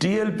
TLP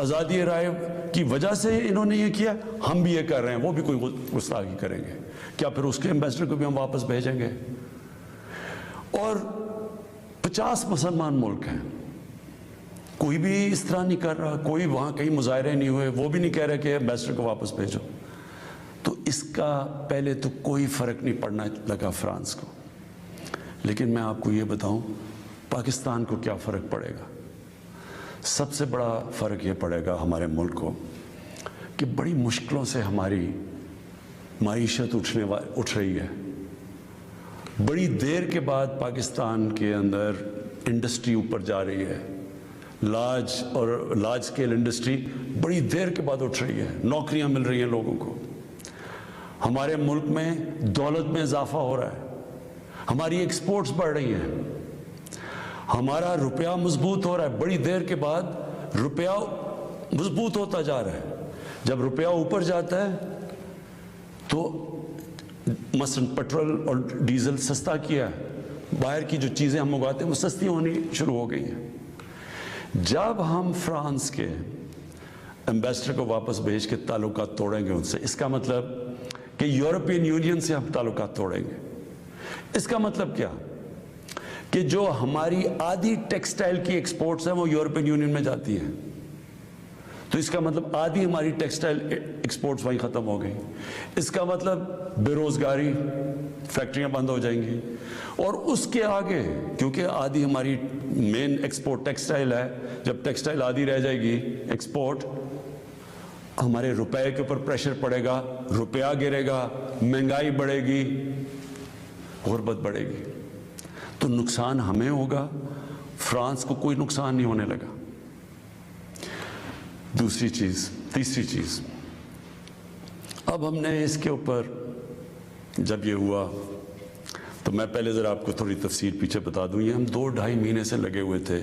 آزادی رائے کی وجہ سے انہوں نے یہ کیا، ہم بھی یہ کر رہے ہیں، وہ بھی کوئی گستاخی کریں گے، کیا پھر اس کے ایمبیسڈر کو بھی ہم واپس بھیجیں گے؟ اور 50 مسلمان ملک ہیں، کوئی بھی اس طرح نہیں کر رہا، کوئی وہاں کہیں مظاہرے نہیں ہوئے، وہ بھی نہیں کہہ رہے کہ ایمبیسڈر کو واپس بھیجو. تو اس کا پہلے تو کوئی فرق نہیں پڑنا لگا فرانس کو. لیکن میں آپ کو یہ بتاؤں پاکستان کو کیا فرق پڑے گا. سب سے بڑا فرق یہ پڑے گا ہمارے ملک کو کہ بڑی مشکلوں سے ہماری معیشت اٹھ رہی ہے. بڑی دیر کے بعد پاکستان کے اندر انڈسٹری اوپر جا رہی ہے، لارج اسکیل انڈسٹری بڑی دیر کے بعد اٹھ رہی ہے، نوکریاں مل رہی ہیں لوگوں کو. ہمارے ملک میں دولت میں اضافہ ہو رہا ہے، ہماری ایکسپورٹس بڑھ رہی ہیں، ہمارا روپیہ مضبوط ہو رہا ہے. بڑی دیر کے بعد روپیہ مضبوط ہوتا جا رہا ہے. جب روپیہ اوپر جاتا ہے تو مثلا پیٹرول اور ڈیزل سستا کیا ہے، باہر کی جو چیزیں ہم اگاتے ہیں وہ سستی ہونی شروع ہو گئی ہیں. جب ہم فرانس کے ایمبیسڈر کو واپس بھیج کے تعلقات توڑیں گے ان سے، اس کا مطلب کہ یورپین یونین سے ہم تعلقات توڑیں گے. اس کا مطلب کیا کہ جو ہماری آدھی ٹیکسٹائل کی ایکسپورٹس ہیں وہ یورپین یونین میں جاتی ہیں، تو اس کا مطلب آدھی ہماری ٹیکسٹائل ایکسپورٹس وہیں ختم ہو گئی. اس کا مطلب بے روزگاری، فیکٹریاں بند ہو جائیں گی. اور اس کے آگے کیونکہ آدھی ہماری مین ایکسپورٹ ٹیکسٹائل ہے، جب ٹیکسٹائل آدھی رہ جائے گی ایکسپورٹ، ہمارے روپے کے اوپر پریشر پڑے گا، روپیہ گرے گا، مہنگائی بڑھے گی، غربت بڑھے گی. تو نقصان ہمیں ہوگا، فرانس کو کوئی نقصان نہیں ہونے لگا. تیسری چیز اب ہم نے اس کے اوپر جب یہ ہوا تو میں پہلے ذرا آپ کو تھوڑی تفصیل پیچھے بتا دوں. یہ ہم 2-2.5 مہینے سے لگے ہوئے تھے،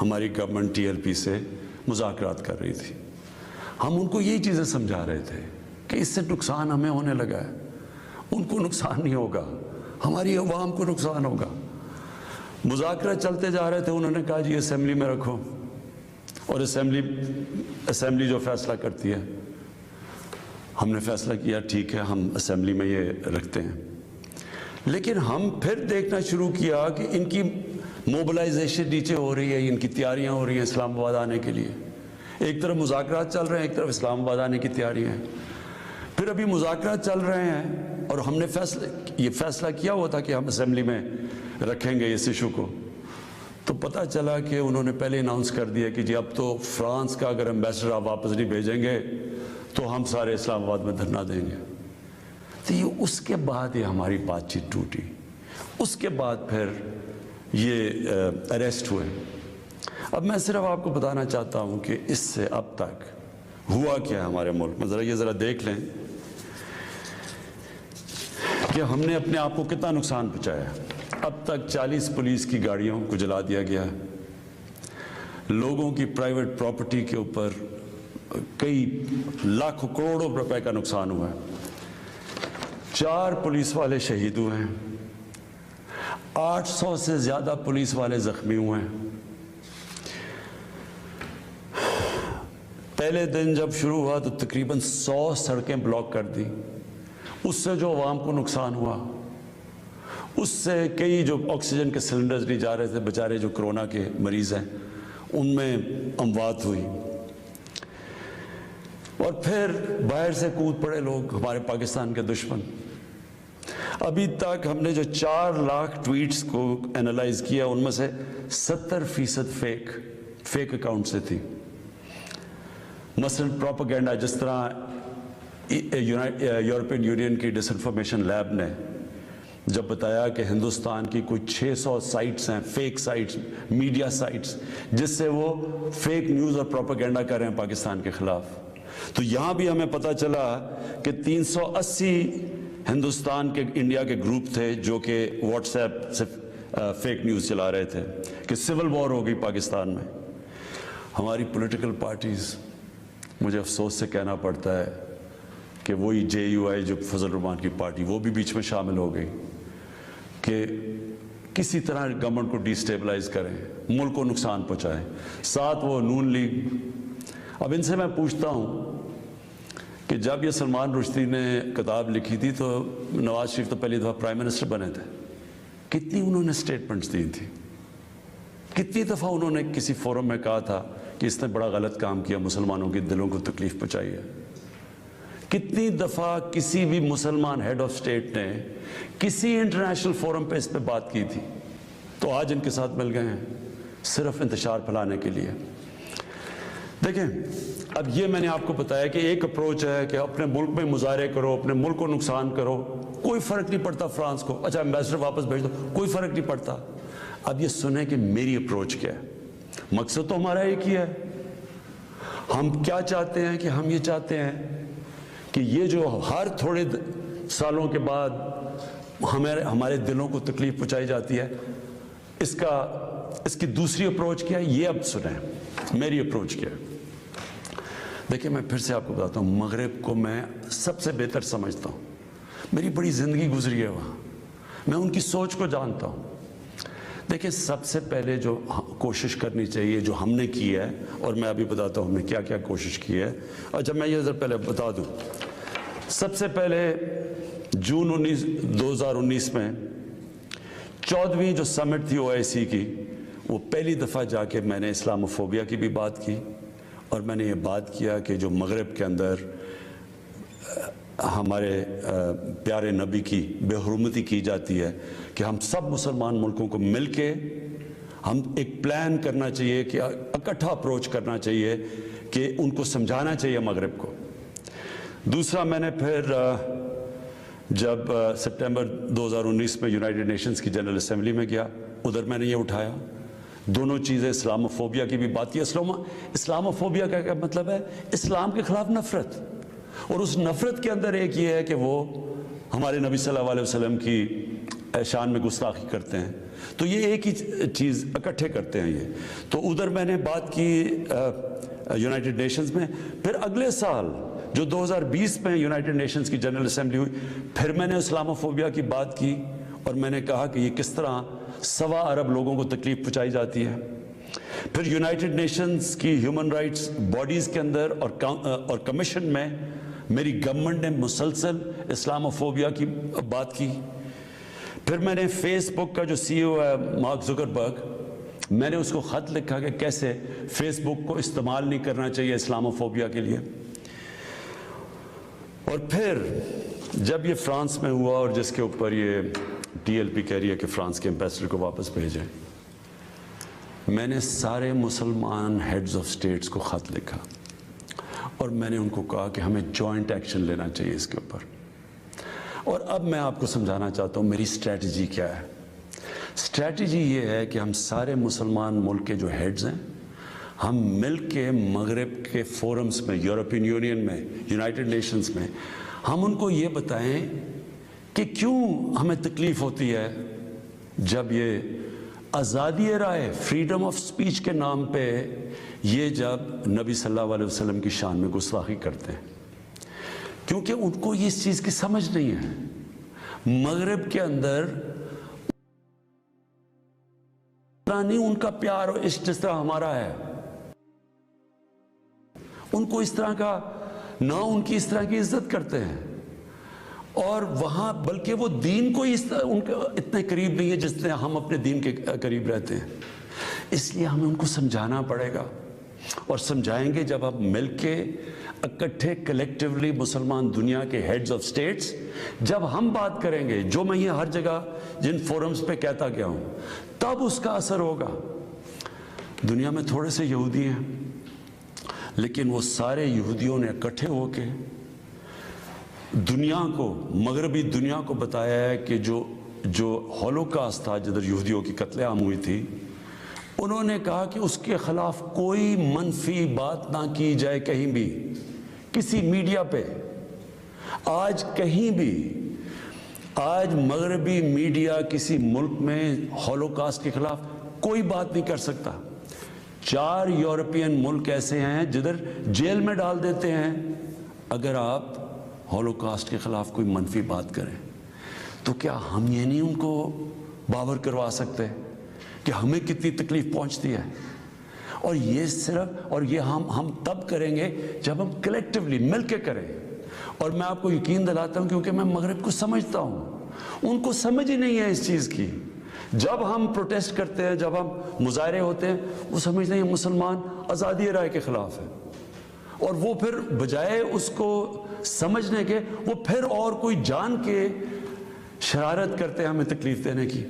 ہماری گورنمنٹ TLP سے مذاکرات کر رہی تھی. ہم ان کو یہی چیزیں سمجھا رہے تھے کہ اس سے نقصان ہمیں ہونے لگا ہے، ان کو نقصان نہیں ہوگا، ہماری عوام کو نقصان ہوگا. مذاکرات چلتے جا رہے تھے، انہوں نے کہا جی اسمبلی میں رکھو، اور اسمبلی جو فیصلہ کرتی ہے. ہم نے فیصلہ کیا ٹھیک ہے ہم اسمبلی میں یہ رکھتے ہیں. لیکن ہم پھر دیکھنا شروع کیا کہ ان کی موبلائزیشن نیچے ہو رہی ہے، ان کی تیاریاں ہو رہی ہیں اسلام آباد آنے کے لیے. ایک طرف مذاکرات چل رہے ہیں، ایک طرف اسلام آباد آنے کی تیاریاں ہیں. پھر ابھی مذاکرات چل رہے ہیں اور ہم نے یہ فیصلہ کیا ہوا تھا کہ ہم اسمبلی میں رکھیں گے اس ایشو کو. تو پتہ چلا کہ انہوں نے پہلے اناؤنس کر دیا کہ جی اب تو فرانس کا اگر ایمبیسڈر آپ واپس نہیں بھیجیں گے تو ہم سارے اسلام آباد میں دھرنا دیں گے. تو یہ اس کے بعد یہ ہماری بات چیت ٹوٹی. اس کے بعد پھر یہ اریسٹ ہوئے. اب میں صرف آپ کو بتانا چاہتا ہوں کہ اس سے اب تک ہوا کیا ہے ہمارے ملک میں. ذرا دیکھ لیں کہ ہم نے اپنے آپ کو کتنا نقصان پہنچایا. اب تک 40 پولیس کی گاڑیوں کو جلا دیا گیا ہے، لوگوں کی پرائیویٹ پراپرٹی کے اوپر کئی لاکھوں کروڑوں روپے کا نقصان ہوا ہے. 4 پولیس والے شہید ہوئے ہیں، 800 سے زیادہ پولیس والے زخمی ہوئے ہیں. پہلے دن جب شروع ہوا تو تقریباً 100 سڑکیں بلاک کر دی. اس سے جو عوام کو نقصان ہوا، اس سے کئی جو آکسیجن کے سلنڈرز نہیں جا رہے تھے، بیچارے جو کرونا کے مریض ہیں ان میں اموات ہوئی. اور پھر باہر سے کود پڑے لوگ، ہمارے پاکستان کے دشمن. ابھی تک ہم نے جو 4 لاکھ ٹویٹس کو اینالائز کیا ان میں سے 70% فیک اکاؤنٹ سے تھی. مثلا پروپیگنڈا، جس طرح یورپین یونین کی ڈس انفارمیشن لیب نے جب بتایا کہ ہندوستان کی کوئی 600 سائٹس ہیں، فیک سائٹس، میڈیا سائٹس، جس سے وہ فیک نیوز اور پروپیگنڈا کر رہے ہیں پاکستان کے خلاف. تو یہاں بھی ہمیں پتہ چلا کہ 380 ہندوستان کے انڈیا کے گروپ تھے جو کہ واٹس ایپ سے فیک نیوز چلا رہے تھے کہ سول وار ہو گئی پاکستان میں. ہماری پولیٹیکل پارٹیز، مجھے افسوس سے کہنا پڑتا ہے کہ وہی JUI جو فضل الرحمان کی پارٹی، وہ بھی بیچ میں شامل ہو گئی کہ کسی طرح گورنمنٹ کو ڈی سٹیبلائز کریں، ملک کو نقصان پہنچائیں. ساتھ وہ نون لیگ. اب ان سے میں پوچھتا ہوں کہ جب یہ سلمان رشدی نے کتاب لکھی تھی تو نواز شریف تو پہلی دفعہ پرائم منسٹر بنے تھے، کتنی انہوں نے سٹیٹمنٹس دی تھی، کتنی دفعہ انہوں نے کسی فورم میں کہا تھا کہ اس نے بڑا غلط کام کیا، مسلمانوں کے دلوں کو تکلیف پہنچائی ہے، کتنی دفعہ کسی بھی مسلمان ہیڈ آف سٹیٹ نے کسی انٹرنیشنل فورم پہ اس پہ بات کی تھی، تو آج ان کے ساتھ مل گئے ہیں صرف انتشار پھیلانے کے لیے۔ دیکھیں اب یہ میں نے آپ کو بتایا کہ ایک اپروچ ہے کہ اپنے ملک میں مظاہرے کرو، اپنے ملک کو نقصان کرو، کوئی فرق نہیں پڑتا فرانس کو، اچھا ایمبیسڈر واپس بھیج دو، کوئی فرق نہیں پڑتا۔ اب یہ سنیں کہ میری اپروچ کیا ہے، مقصد تو ہمارا ایک ہی ہے، ہم کیا چاہتے ہیں کہ ہم یہ چاہتے ہیں کہ یہ جو ہر تھوڑے سالوں کے بعد ہمارے دلوں کو تکلیف پہنچائی جاتی ہے، اس کی دوسری اپروچ کیا ہے، یہ اب سنیں میری اپروچ کیا ہے۔ دیکھیں میں پھر سے آپ کو بتاتا ہوں، مغرب کو میں سب سے بہتر سمجھتا ہوں، میری بڑی زندگی گزری ہے وہاں، میں ان کی سوچ کو جانتا ہوں۔ دیکھیں سب سے پہلے جو کوشش کرنی چاہیے، جو ہم نے کی ہے، اور میں ابھی بتاتا ہوں ہم نے کیا کیا کوشش کی ہے۔ اچھا میں یہ پہلے بتا دوں، سب سے پہلے جون 2019 میں 14ویں جو سمٹ تھی OIC کی، وہ پہلی دفعہ جا کے میں نے اسلاموفوبیا کی بھی بات کی، اور میں نے یہ بات کیا کہ جو مغرب کے اندر ہمارے پیارے نبی کی بے حرمتی کی جاتی ہے، کہ ہم سب مسلمان ملکوں کو مل کے ہم ایک پلان کرنا چاہیے، کہ اکٹھا اپروچ کرنا چاہیے، کہ ان کو سمجھانا چاہیے مغرب کو۔ دوسرا میں نے پھر جب سپٹمبر 2019 میں یونائٹڈ نیشنز کی جنرل اسمبلی میں گیا، ادھر میں نے یہ اٹھایا، دونوں چیزیں، اسلاموفوبیا کی بھی بات کی۔ اسلاموفوبیا کا کیا مطلب ہے؟ اسلام کے خلاف نفرت، اور اس نفرت کے اندر ایک یہ ہے کہ وہ ہمارے نبی صلی اللہ علیہ وسلم کی شان میں گستاخی کرتے ہیں، تو یہ ایک ہی چیز اکٹھے کرتے ہیں یہ۔ تو ادھر میں نے بات کی یونائٹڈ نیشنز میں۔ پھر اگلے سال جو 2020 میں یونائٹڈ نیشنز کی جنرل اسمبلی ہوئی، پھر میں نے اسلاموفوبیا کی بات کی، اور میں نے کہا کہ یہ کس طرح 1.25 ارب لوگوں کو تکلیف پہنچائی جاتی ہے۔ پھر یونائٹڈ نیشنز کی ہیومن رائٹس باڈیز کے اندر اور کمیشن میں میری گورنمنٹ نے مسلسل اسلاموفوبیا کی بات کی۔ پھر میں نے فیس بک کا جو CEO ہے مارک زکربرگ، میں نے اس کو خط لکھا کہ کیسے فیس بک کو استعمال نہیں کرنا چاہیے اسلاموفوبیا کے لیے۔ اور پھر جب یہ فرانس میں ہوا، اور جس کے اوپر یہ TLP کہہ رہی ہے کہ فرانس کے ایمبیسڈر کو واپس بھیجیں، میں نے سارے مسلمان ہیڈز آف سٹیٹس کو خط لکھا، اور میں نے ان کو کہا کہ ہمیں جوائنٹ ایکشن لینا چاہیے اس کے اوپر۔ اور اب میں آپ کو سمجھانا چاہتا ہوں میری اسٹریٹجی کیا ہے۔ اسٹریٹجی یہ ہے کہ ہم سارے مسلمان ملک کے جو ہیڈز ہیں، ہم مل کے مغرب کے فورمز میں، یورپین یونین میں، یونائٹڈ نیشنز میں، ہم ان کو یہ بتائیں کہ کیوں ہمیں تکلیف ہوتی ہے جب یہ آزادی رائے، فریڈم آف سپیچ کے نام پہ یہ جب نبی صلی اللہ علیہ وسلم کی شان میں گستاخی کرتے ہیں، کیونکہ ان کو اس چیز کی سمجھ نہیں ہے۔ مغرب کے اندر نہیں ان کا پیار اور عشق جس طرح ہمارا ہے، ان کو اس طرح کا نہ، ان کی اس طرح کی عزت کرتے ہیں، اور وہاں بلکہ وہ دین کو ان کے اتنے قریب نہیں ہے جس طرح ہم اپنے دین کے قریب رہتے ہیں۔ اس لیے ہمیں ان کو سمجھانا پڑے گا، اور سمجھائیں گے جب ہم مل کے اکٹھے کلیکٹیولی مسلمان دنیا کے ہیڈز آف سٹیٹس جب ہم بات کریں گے، جو میں یہ ہر جگہ جن فورمز پہ کہتا گیا ہوں، تب اس کا اثر ہوگا۔ دنیا میں تھوڑے سے یہودی ہیں، لیکن وہ سارے یہودیوں نے اکٹھے ہو کے دنیا کو، مغربی دنیا کو بتایا ہے کہ جو ہولوکاسٹ تھا، جدھر یہودیوں کی قتل عام ہوئی تھی، انہوں نے کہا کہ اس کے خلاف کوئی منفی بات نہ کی جائے کہیں بھی، کسی میڈیا پہ۔ آج کہیں بھی، آج مغربی میڈیا کسی ملک میں ہولوکاسٹ کے خلاف کوئی بات نہیں کر سکتا۔ 4 یورپین ملک ایسے ہیں جدھر جیل میں ڈال دیتے ہیں اگر آپ ہولوکاسٹ کے خلاف کوئی منفی بات کریں۔ تو کیا ہم یہ نہیں ان کو باور کروا سکتے کہ ہمیں کتنی تکلیف پہنچتی ہے؟ اور یہ صرف اور یہ ہم تب کریں گے جب ہم کلیکٹیولی مل کے کریں. اور میں آپ کو یقین دلاتا ہوں کیونکہ میں مغرب کو سمجھتا ہوں, ان کو سمجھ ہی نہیں ہے اس چیز کی. جب ہم پروٹیسٹ کرتے ہیں, جب ہم مظاہرے ہوتے ہیں, وہ سمجھتے ہیں مسلمان آزادی رائے کے خلاف ہے, اور وہ پھر بجائے اس کو سمجھنے کے وہ پھر اور کوئی جان کے شرارت کرتے ہیں ہمیں تکلیف دینے کی.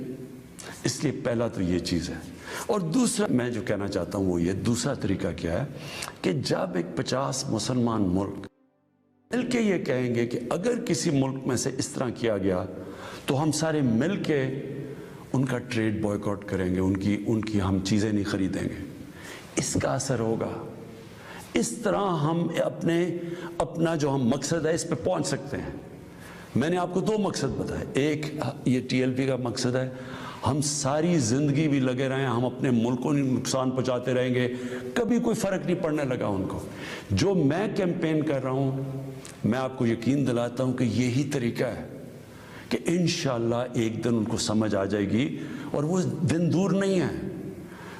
اس لیے پہلا تو یہ چیز ہے. اور دوسرا میں جو کہنا چاہتا ہوں وہ یہ, دوسرا طریقہ کیا ہے کہ جب ایک 50 مسلمان ملک مل کے یہ کہیں گے کہ اگر کسی ملک میں سے اس طرح کیا گیا تو ہم سارے مل کے ان کا ٹریڈ بوائیکاٹ کریں گے, ان کی ہم چیزیں نہیں خریدیں گے, اس کا اثر ہوگا. اس طرح ہم اپنا جو ہم مقصد ہے اس پہ پہنچ سکتے ہیں. میں نے آپ کو 2 مقصد بتائے. ایک یہ TLP کا مقصد ہے, ہم ساری زندگی بھی لگے رہیں, ہم اپنے ملک کو نقصان پہنچاتے رہیں گے, کبھی کوئی فرق نہیں پڑنے لگا ان کو. جو میں کیمپین کر رہا ہوں, میں آپ کو یقین دلاتا ہوں کہ یہی طریقہ ہے کہ انشاءاللہ ایک دن ان کو سمجھ آ جائے گی, اور وہ دن دور نہیں ہے.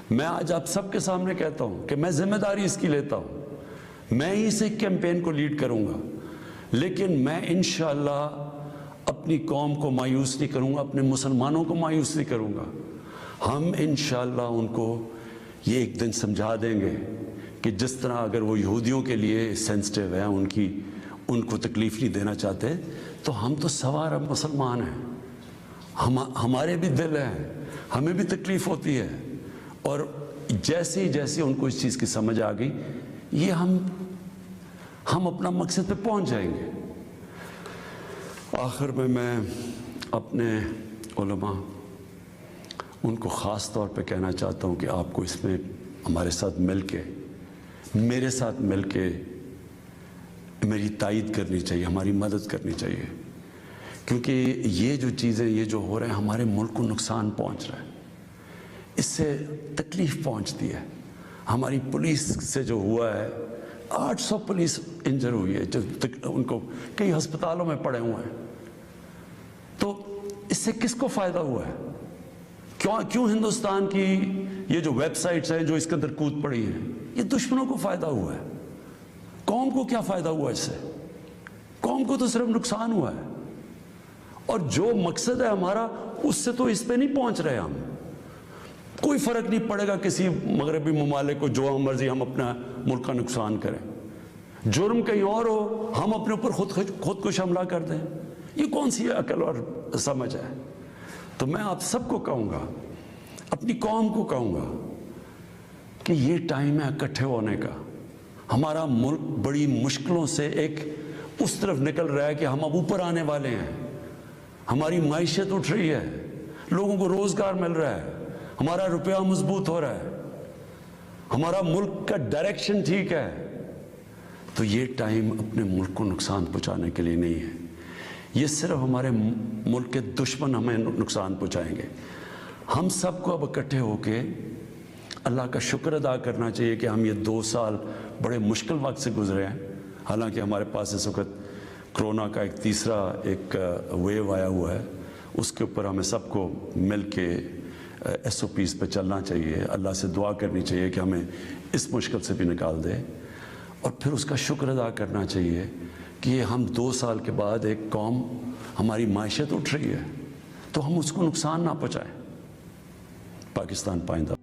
میں آج آپ سب کے سامنے کہتا ہوں کہ میں ذمہ داری اس کی لیتا ہوں, میں ہی اس کیمپین کو لیڈ کروں گا, لیکن میں انشاءاللہ اپنی قوم کو مایوس نہیں کروں گا, اپنے مسلمانوں کو مایوس نہیں کروں گا. ہم انشاءاللہ ان کو یہ ایک دن سمجھا دیں گے کہ جس طرح اگر وہ یہودیوں کے لیے سینسٹیو ہیں, ان کو تکلیف نہیں دینا چاہتے, تو ہم تو سوار مسلمان ہیں, ہمارے بھی دل ہیں, ہمیں بھی تکلیف ہوتی ہے. اور جیسے ان کو اس چیز کی سمجھ آ گئی, یہ ہم اپنا مقصد پہ پہنچ جائیں گے. آخر میں اپنے علماء ان کو خاص طور پہ کہنا چاہتا ہوں کہ آپ کو اس میں ہمارے ساتھ مل کے, میرے ساتھ مل کے میری تائید کرنی چاہیے, ہماری مدد کرنی چاہیے, کیونکہ یہ جو چیزیں یہ جو ہو رہے ہیں ہمارے ملک کو نقصان پہنچ رہا ہے, اس سے تکلیف پہنچتی ہے. ہماری پولیس سے جو ہوا ہے, 800 پولیس انجر ہوئی ہے, جو ان کو کئی ہسپتالوں میں پڑے ہوئے ہیں. تو اس سے کس کو فائدہ ہوا ہے؟ کیوں ہندوستان کی یہ جو ویب سائٹس ہیں جو اس کے اندر کود پڑی ہیں, یہ دشمنوں کو فائدہ ہوا ہے. قوم کو کیا فائدہ ہوا اس سے؟ قوم کو تو صرف نقصان ہوا ہے. اور جو مقصد ہے ہمارا, اس سے تو اس پہ نہیں پہنچ رہے ہم. کوئی فرق نہیں پڑے گا کسی مغربی ممالک کو جو مرضی ہم اپنا ملک کا نقصان کریں. جرم کہیں اور ہو, ہم اپنے اوپر خود کش حملہ کر دیں. یہ کون سی عقل اور سمجھ ہے؟ تو میں آپ سب کو کہوں گا, اپنی قوم کو کہوں گا کہ یہ ٹائم ہے اکٹھے ہونے کا. ہمارا ملک بڑی مشکلوں سے ایک اس طرف نکل رہا ہے کہ ہم اب اوپر آنے والے ہیں. ہماری معیشت اٹھ رہی ہے, لوگوں کو روزگار مل رہا ہے, ہمارا روپیہ مضبوط ہو رہا ہے, ہمارا ملک کا ڈائریکشن ٹھیک ہے. تو یہ ٹائم اپنے ملک کو نقصان پہنچانے کے لیے نہیں ہے. یہ صرف ہمارے ملک کے دشمن ہمیں نقصان پہنچائیں گے. ہم سب کو اب اکٹھے ہو کے اللہ کا شکر ادا کرنا چاہیے کہ ہم یہ 2 سال بڑے مشکل وقت سے گزرے ہیں. حالانکہ ہمارے پاس اس وقت کرونا کا ایک تیسرا ویو آیا ہوا ہے, اس کے اوپر ہمیں سب کو مل کے SOPs پہ چلنا چاہیے. اللہ سے دعا کرنی چاہیے کہ ہمیں اس مشکل سے بھی نکال دے, اور پھر اس کا شکر ادا کرنا چاہیے کہ ہم 2 سال کے بعد ایک قوم, ہماری معیشت اٹھ رہی ہے, تو ہم اس کو نقصان نہ پہنچائیں. پاکستان پائندہ.